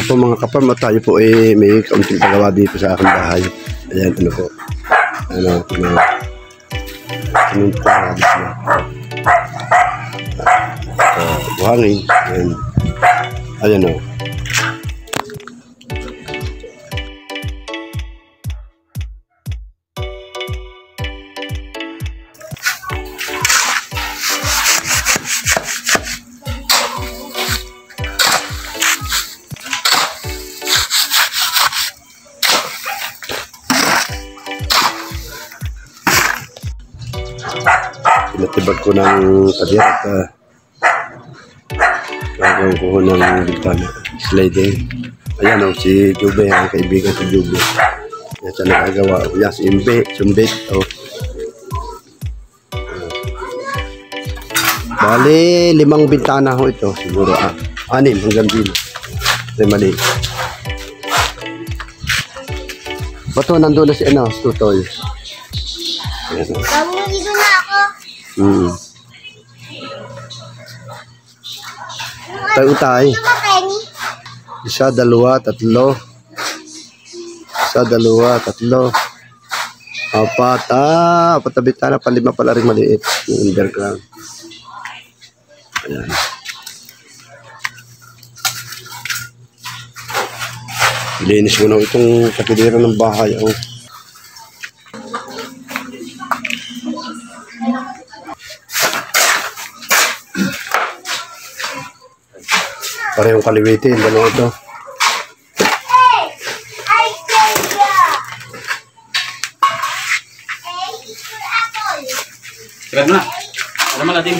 po mga kaparm, at tayo po may kaunting pagawa dito sa aking bahay. Ayan, ano po. Sinunta dito na. Buhangin. Ayan. Ayan o. Pinatibag ko ng pader at gagawin ko ng bintana. Sliding. Ayan o, si Jube, ang kaibigan si Jube. Yan siya nakagawa. Yan si Imbe, Sumbit. Bali, 5 bintana ho ito. Siguro 6 hanggang 10. Mali. Bato, nandun na si Tutoy. Ayan o. Dito na ako. Tayo. 1, 2, 3. 1, 2, 3. 4. 4 na bintana, 5 pala rin maliit. Yung underground. Ayan. Linis ko na itong kapiliran ng bahay. Parehong kaliwitin, dalawa ito. Sikat mo na. Ano man natin?